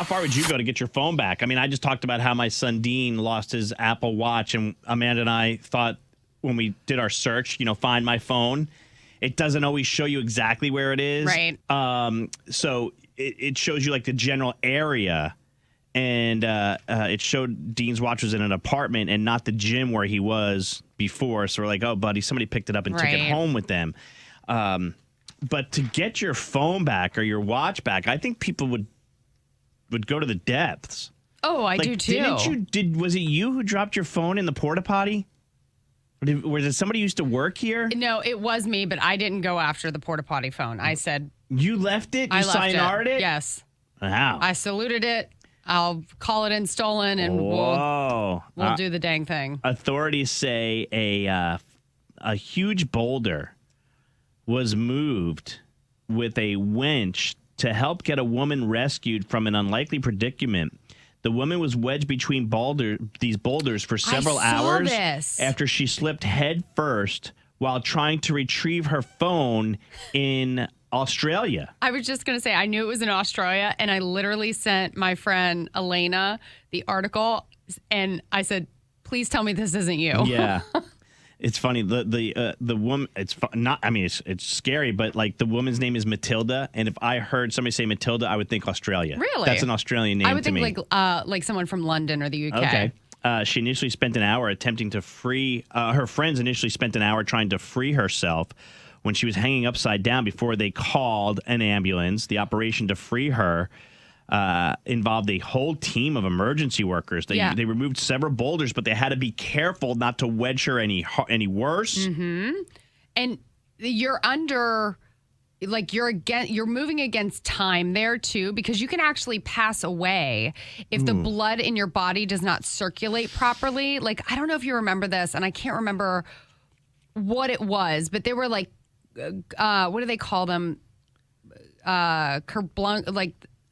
far would you go to get your phone back? I mean, I just talked about how my son Dean lost his Apple Watch, and Amanda and I thought when we did our search, find my phone, it doesn't always show you exactly where it is. Right. So it shows you like the general area, and it showed Dean's watch was in an apartment and not the gym where he was before. So we're like, oh, buddy, somebody picked it up and took it home with them. But to get your phone back or your watch back, I think people would go to the depths. Oh, I do too. Was it you who dropped your phone in the porta potty? Was it somebody who used to work here? No, it was me, but I didn't go after the porta potty phone. I said... You left it? You sayonara'd it? Yes. Wow. I saluted it. I'll call it in stolen, and we'll do the dang thing. Authorities say a huge boulder was moved with a winch to help get a woman rescued from an unlikely predicament. The woman was wedged between these boulders for several hours after she slipped head first while trying to retrieve her phone in Australia. I was just going to say, I knew it was in Australia, and I literally sent my friend Elena the article, and I said, please tell me this isn't you. Yeah. It's funny. The woman. It's scary, but like the woman's name is Matilda, and if I heard somebody say Matilda, I would think Australia. Really? That's an Australian name to me. I would think like someone from London or the UK. Okay. She initially spent an hour attempting to free. Her friends initially spent an hour trying to free herself when she was hanging upside down before they called an ambulance. The operation to free her involved a whole team of emergency workers. They removed several boulders, but they had to be careful not to wedge her any worse. Mm-hmm. And you're under, like you're moving against time there too, because you can actually pass away if the blood in your body does not circulate properly. Like, I don't know if you remember this, and I can't remember what it was, but they were like, what do they call them?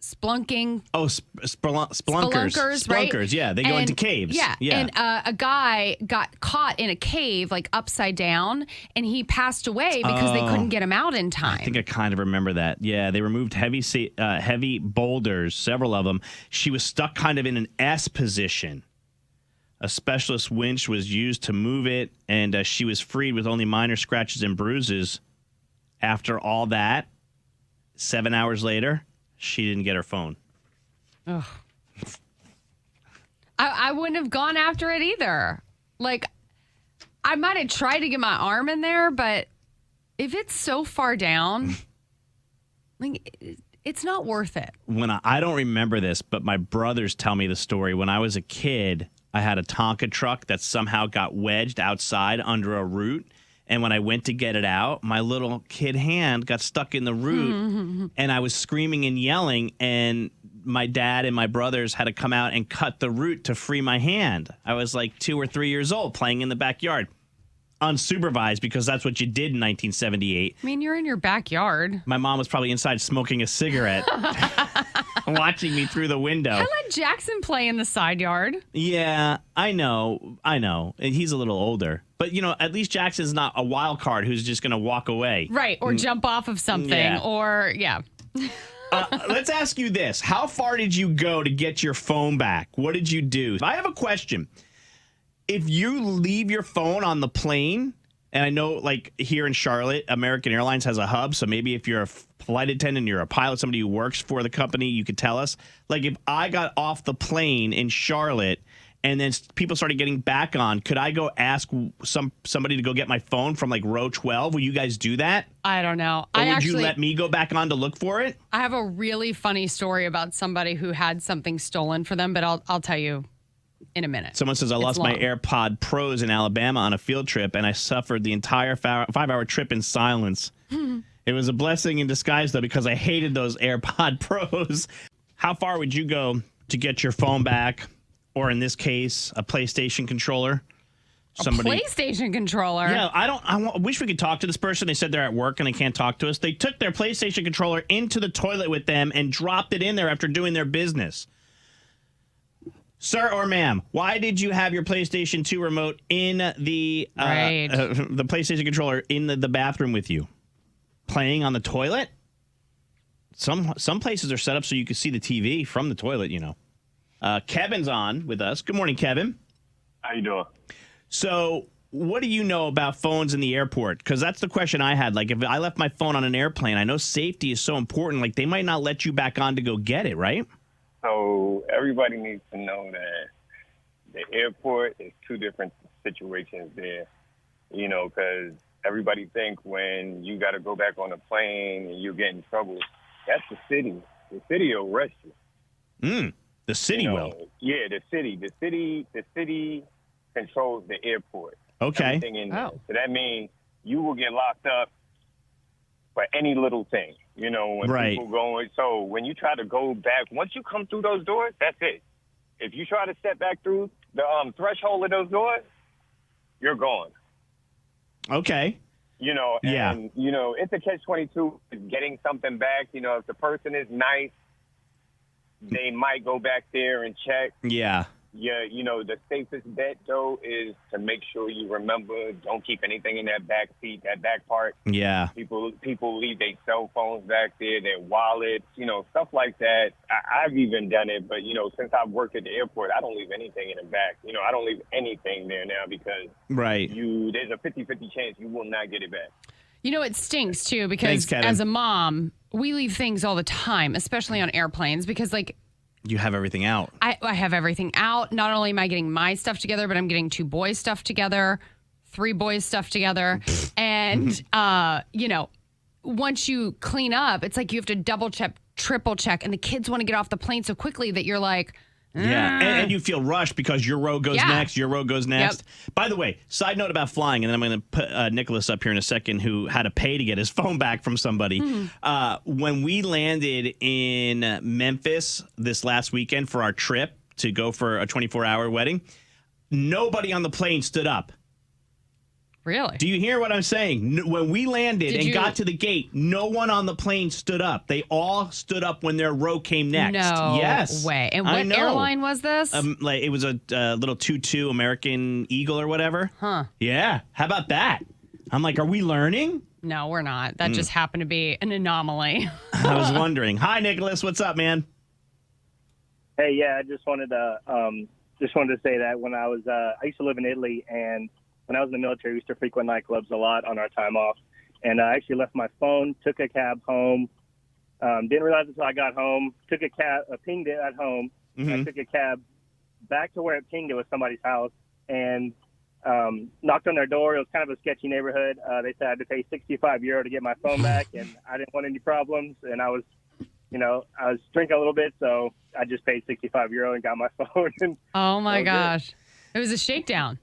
Splunking. Oh, splunkers, right? Yeah, they go into caves. Yeah. And a guy got caught in a cave, like upside down, and he passed away because they couldn't get him out in time. I think I kind of remember that. Yeah, they removed heavy boulders, several of them. She was stuck kind of in an S position. A specialist winch was used to move it, and she was freed with only minor scratches and bruises. After all that, 7 hours later, she didn't get her phone. Ugh. I wouldn't have gone after it either. Like, I might have tried to get my arm in there, but if it's so far down, like, it's not worth it. I don't remember this, but my brothers tell me the story. When I was a kid, I had a Tonka truck that somehow got wedged outside under a root. And when I went to get it out, my little kid hand got stuck in the root, and I was screaming and yelling, and my dad and my brothers had to come out and cut the root to free my hand. I was like 2 or 3 years old playing in the backyard, unsupervised, because that's what you did in 1978. I mean, you're in your backyard. My mom was probably inside smoking a cigarette, watching me through the window. I let Jackson play in the side yard. Yeah, I know. And he's a little older. But, at least Jackson's not a wild card who's just going to walk away. Right, or jump off of something, Let's ask you this. How far did you go to get your phone back? What did you do? I have a question. If you leave your phone on the plane, and I know, like, here in Charlotte, American Airlines has a hub, so maybe if you're a flight attendant, you're a pilot, somebody who works for the company, you could tell us. Like, if I got off the plane in Charlotte and then people started getting back on, could I go ask somebody to go get my phone from, like, row 12? Will you guys do that? I don't know. Or would you let me go back on to look for it? I have a really funny story about somebody who had something stolen for them, but I'll tell you in a minute. Someone says, I lost my AirPod Pros in Alabama on a field trip, and I suffered the entire 5-hour trip in silence. It was a blessing in disguise, though, because I hated those AirPod Pros. How far would you go to get your phone back? Or in this case, a PlayStation controller. A PlayStation controller? Yeah, I wish we could talk to this person. They said they're at work and they can't talk to us. They took their PlayStation controller into the toilet with them and dropped it in there after doing their business. Sir or ma'am, why did you have your PlayStation 2 remote in the PlayStation controller in the bathroom with you? Playing on the toilet? some places are set up so you can see the TV from the toilet, Kevin's on with us. Good morning, Kevin. How you doing? So what do you know about phones in the airport? Because that's the question I had. Like, if I left my phone on an airplane, I know safety is so important. Like, they might not let you back on to go get it, right? So everybody needs to know that the airport is two different situations there, because everybody think when you got to go back on a plane and you get in trouble, that's the city. The city will arrest you. The city will? Yeah, the city controls the airport. Okay. Everything in there. So that means you will get locked up for any little thing, when right. people go. So when you try to go back, once you come through those doors, that's it. If you try to step back through the threshold of those doors, you're gone. Okay. And, it's a catch-22 getting something back. If the person is nice, they might go back there and check. Yeah. Yeah, the safest bet, though, is to make sure you remember, don't keep anything in that back seat, that back part. Yeah. People leave their cell phones back there, their wallets, stuff like that. I've even done it, but, since I've worked at the airport, I don't leave anything in the back. I don't leave anything there now because right. There's a 50-50 chance you will not get it back. It stinks, too, because as a mom, we leave things all the time, especially on airplanes, because, you have everything out. I have everything out. Not only am I getting my stuff together, but I'm getting 2 boys' stuff together, 3 boys' stuff together. And, once you clean up, it's like you have to double check, triple check. And the kids want to get off the plane so quickly that you're like, yeah, and you feel rushed because your row goes next, your row goes next. Yep. By the way, side note about flying, and then I'm going to put Nicholas up here in a second, who had to pay to get his phone back from somebody. When we landed in Memphis this last weekend for our trip to go for a 24-hour wedding, nobody on the plane stood up. Really? Do you hear what I'm saying? When we landed and got to the gate, no one on the plane stood up. They all stood up when their row came next. No yes. way. And what airline was this? It was a little 22 American Eagle or whatever. Huh. Yeah. How about that? I'm like, are we learning? No, we're not. That just happened to be an anomaly. I was wondering. Hi, Nicholas. What's up, man? Hey, yeah, I just wanted to say that when I used to live in Italy, and when I was in the military, we used to frequent nightclubs a lot on our time off. And I actually left my phone, took a cab home, didn't realize until I got home, pinged it at home. I took a cab back to where it pinged. It was somebody's house, and knocked on their door. It was kind of a sketchy neighborhood. They said I had to pay €65 to get my phone back, and I didn't want any problems. And I was drinking a little bit, so I just paid €65 and got my phone. And oh my gosh. It was a shakedown.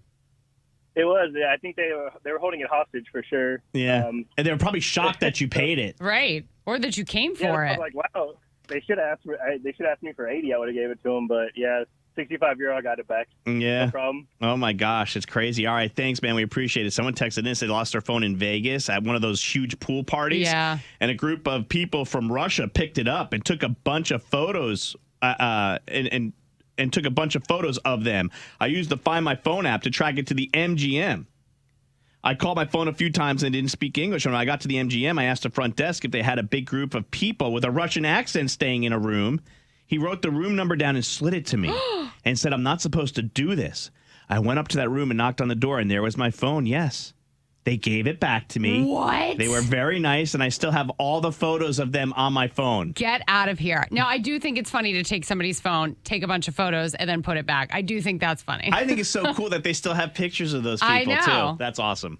It was. I think they were holding it hostage for sure. Yeah, and they were probably shocked that you paid it, right? Or that you came for it. I was like, wow, they should have asked me for 80. I would have gave it to them, but yeah, €65. I got it back. Yeah, no problem. Oh my gosh, it's crazy. All right, thanks, man. We appreciate it. Someone texted in and said they lost their phone in Vegas at one of those huge pool parties. Yeah, and a group of people from Russia picked it up and took a bunch of photos. And took a bunch of photos of them. I used the Find My Phone app to track it to the MGM. I called my phone a few times and didn't speak English. And when I got to the MGM, I asked the front desk if they had a big group of people with a Russian accent staying in a room. He wrote the room number down and slid it to me and said, I'm not supposed to do this. I went up to that room and knocked on the door, and there was my phone. Yes. They gave it back to me. What? They were very nice, and I still have all the photos of them on my phone. Get out of here. Now, I do think it's funny to take somebody's phone, take a bunch of photos, and then put it back. I do think that's funny. I think it's so cool that they still have pictures of those people, I know. too. That's awesome.